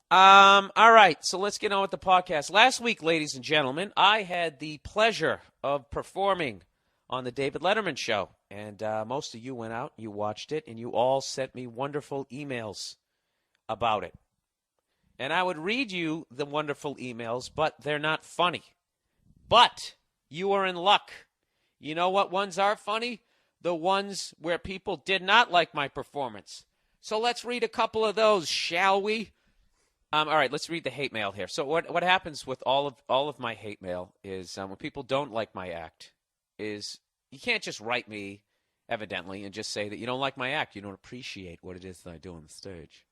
All right, so let's get on with the podcast. Last week, ladies and gentlemen, I had the pleasure of performing on the David Letterman show, and most of you went out, you watched it, and you all sent me wonderful emails about it. And I would read you the wonderful emails, but they're not funny. But you are in luck. You know what ones are funny? The ones where people did not like my performance. So let's read a couple of those, shall we? All right, let's read the hate mail here. So what happens with all of my hate mail is when people don't like my act is you can't just write me, evidently, and just say that you don't like my act. You don't appreciate what it is that I do on the stage.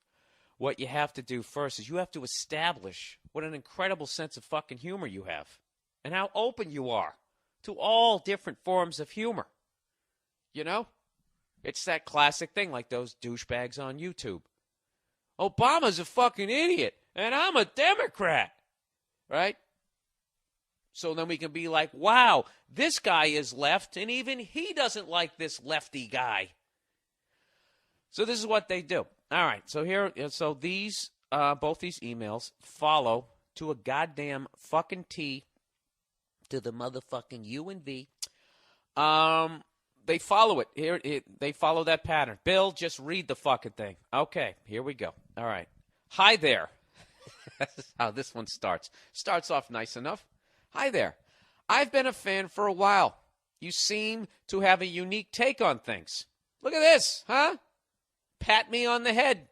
What you have to do first is you have to establish what an incredible sense of fucking humor you have and how open you are to all different forms of humor. You know? It's that classic thing like those douchebags on YouTube. Obama's a fucking idiot, and I'm a Democrat, right? So then we can be like, wow, this guy is left, and even he doesn't like this lefty guy. So this is what they do. All right, so these, both these emails follow to a goddamn fucking T to the motherfucking U and V. They follow it. They follow that pattern. Bill, just read the fucking thing. Okay, here we go. All right. Hi there. This is how this one starts. Starts off nice enough. Hi there. I've been a fan for a while. You seem to have a unique take on things. Look at this, huh? Pat me on the head.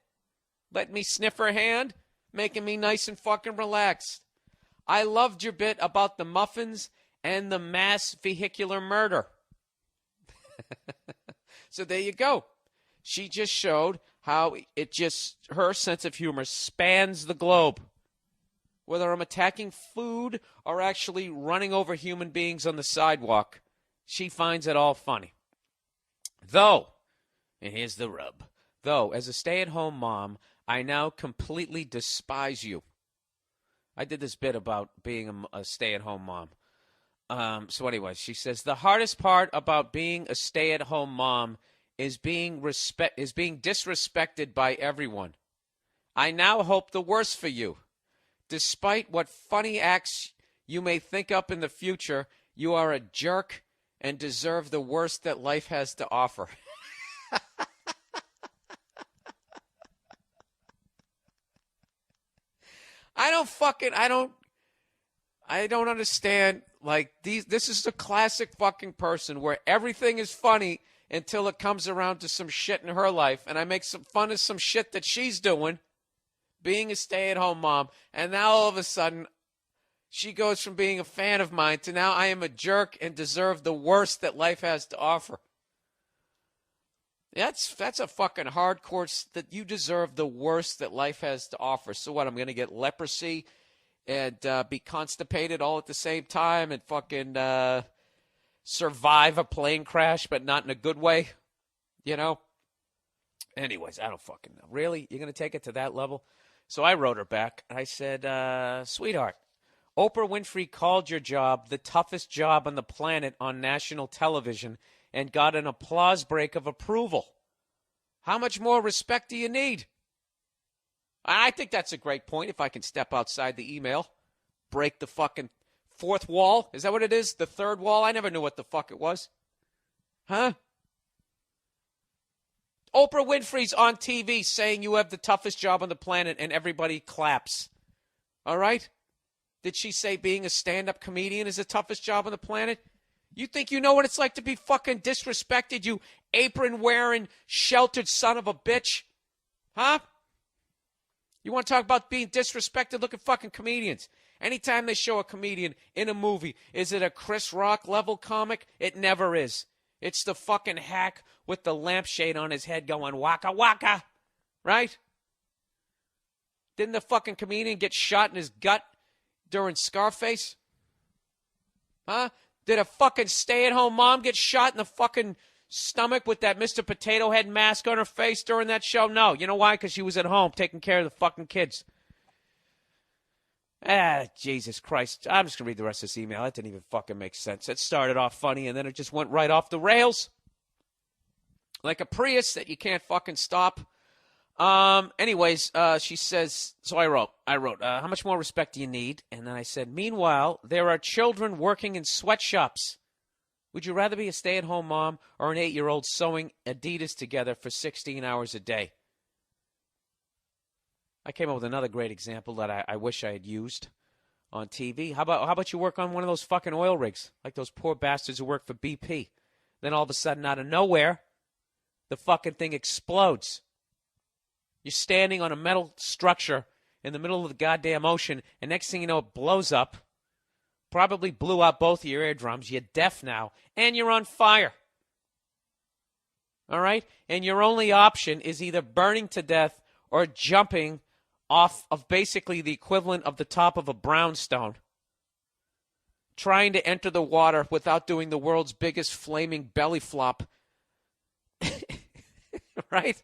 Let me sniff her hand, making me nice and fucking relaxed. I loved your bit about the muffins and the mass vehicular murder. So there you go. She just showed how her sense of humor spans the globe. Whether I'm attacking food or actually running over human beings on the sidewalk, she finds it all funny. Though, and here's the rub, as a stay-at-home mom, I now completely despise you. I did this bit about being a stay-at-home mom. So anyway, she says, the hardest part about being a stay-at-home mom is being disrespected by everyone. I now hope the worst for you. Despite what funny acts you may think up in the future, you are a jerk and deserve the worst that life has to offer. I don't understand. Like, this is the classic fucking person where everything is funny until it comes around to some shit in her life, and I make some fun of some shit that she's doing, being a stay-at-home mom, and now all of a sudden she goes from being a fan of mine to now I am a jerk and deserve the worst that life has to offer. That's a fucking hardcore that you deserve the worst that life has to offer. So what, I'm going to get leprosy and be constipated all at the same time and fucking survive a plane crash, but not in a good way, you know? Anyways, I don't fucking know. Really? You're going to take it to that level? So I wrote her back. I said, sweetheart, Oprah Winfrey called your job the toughest job on the planet on national television and got an applause break of approval. How much more respect do you need? I think that's a great point. If I can step outside the email, break the fucking fourth wall. Is that what it is? The third wall? I never knew what the fuck it was. Huh? Oprah Winfrey's on TV saying you have the toughest job on the planet and everybody claps. All right? Did she say being a stand-up comedian is the toughest job on the planet? You think you know what it's like to be fucking disrespected, you apron-wearing, sheltered son of a bitch? Huh? You want to talk about being disrespected? Look at fucking comedians. Anytime they show a comedian in a movie, is it a Chris Rock level comic? It never is. It's the fucking hack with the lampshade on his head going waka waka. Right? Didn't the fucking comedian get shot in his gut during Scarface? Huh? Did a fucking stay-at-home mom get shot in the fucking stomach with that Mr. Potato Head mask on her face during that show? No. You know why? Because she was at home taking care of the fucking kids. Jesus Christ. I'm just going to read the rest of this email. That didn't even fucking make sense. It started off funny, and then it just went right off the rails. Like a Prius that you can't fucking stop. Anyways, she says, so I wrote, how much more respect do you need? And then I said, meanwhile, there are children working in sweatshops. Would you rather be a stay-at-home mom or an 8-year-old sewing Adidas together for 16 hours a day? I came up with another great example that I wish I had used on TV. How about you work on one of those fucking oil rigs, like those poor bastards who work for BP? Then all of a sudden, out of nowhere, the fucking thing explodes. You're standing on a metal structure in the middle of the goddamn ocean, and next thing you know, it blows up. Probably blew out both of your eardrums. You're deaf now, and you're on fire. All right? And your only option is either burning to death or jumping off of basically the equivalent of the top of a brownstone, trying to enter the water without doing the world's biggest flaming belly flop. Right?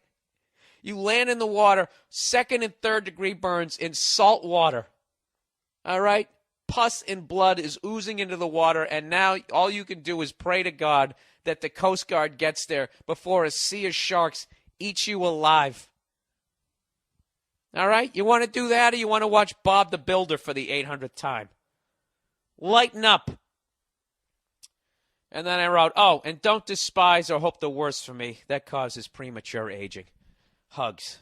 You land in the water, 2nd and 3rd degree burns in salt water. All right? Pus and blood is oozing into the water, and now all you can do is pray to God that the Coast Guard gets there before a sea of sharks eats you alive. All right? You want to do that, or you want to watch Bob the Builder for the 800th time? Lighten up. And then I wrote, oh, and don't despise or hope the worst for me. That causes premature aging. Hugs.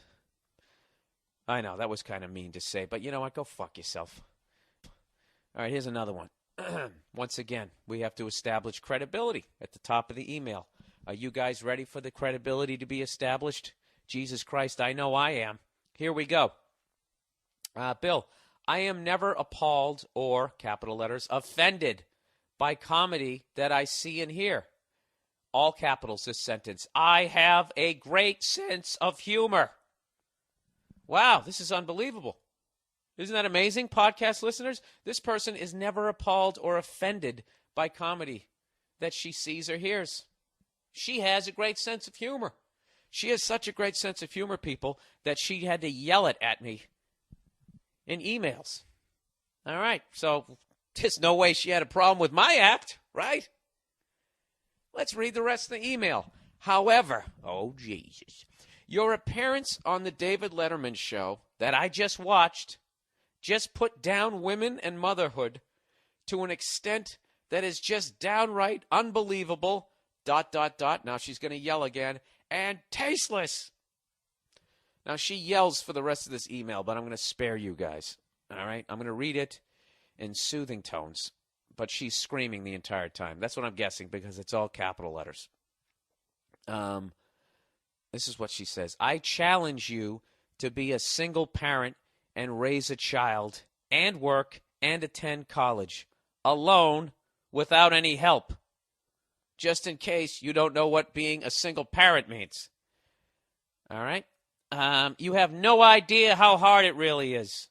I know, that was kind of mean to say, but you know what? Go fuck yourself. All right, here's another one. Once again, we have to establish credibility at the top of the email. Are you guys ready for the credibility to be established? Jesus Christ, I know I am. Here we go. Bill, I am never appalled or, capital letters, offended by comedy that I see and hear. All capitals, this sentence. I have a great sense of humor. Wow, this is unbelievable. Isn't that amazing, podcast listeners? This person is never appalled or offended by comedy that she sees or hears. She has a great sense of humor. She has such a great sense of humor, people, that she had to yell it at me in emails. All right, so there's no way she had a problem with my act, right? Let's read the rest of the email. However, oh, Jesus, your appearance on the David Letterman show that I just watched just put down women and motherhood to an extent that is just downright unbelievable, ... Now she's going to yell again, and tasteless. Now she yells for the rest of this email, but I'm going to spare you guys. All right? I'm going to read it in soothing tones, but she's screaming the entire time. That's what I'm guessing because it's all capital letters. This is what she says. I challenge you to be a single parent and raise a child and work and attend college alone without any help. Just in case you don't know what being a single parent means. All right? You have no idea how hard it really is.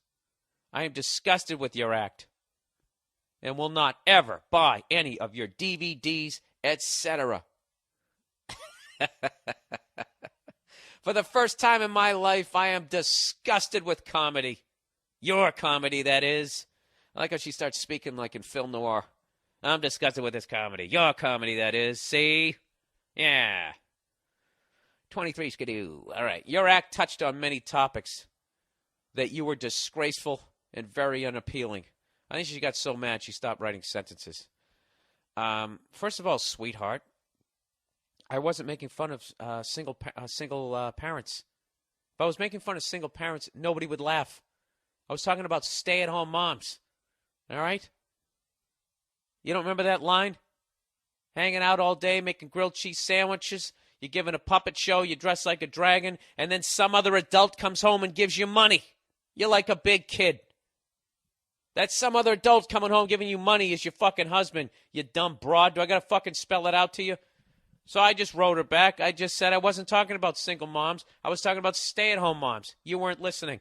I am disgusted with your act and will not ever buy any of your DVDs, etc. For the first time in my life, I am disgusted with comedy. Your comedy, that is. I like how she starts speaking like in film noir. I'm disgusted with this comedy. Your comedy, that is. See? Yeah. 23 skidoo. All right. Your act touched on many topics that you were disgraceful and very unappealing. I think she got so mad she stopped writing sentences. First of all, sweetheart, I wasn't making fun of single parents. If I was making fun of single parents, nobody would laugh. I was talking about stay-at-home moms. All right? You don't remember that line? Hanging out all day, making grilled cheese sandwiches. You're giving a puppet show. You dress like a dragon. And then some other adult comes home and gives you money. You're like a big kid. That some other adult coming home giving you money is your fucking husband, you dumb broad. Do I got to fucking spell it out to you? So I just wrote her back. I just said I wasn't talking about single moms. I was talking about stay-at-home moms. You weren't listening.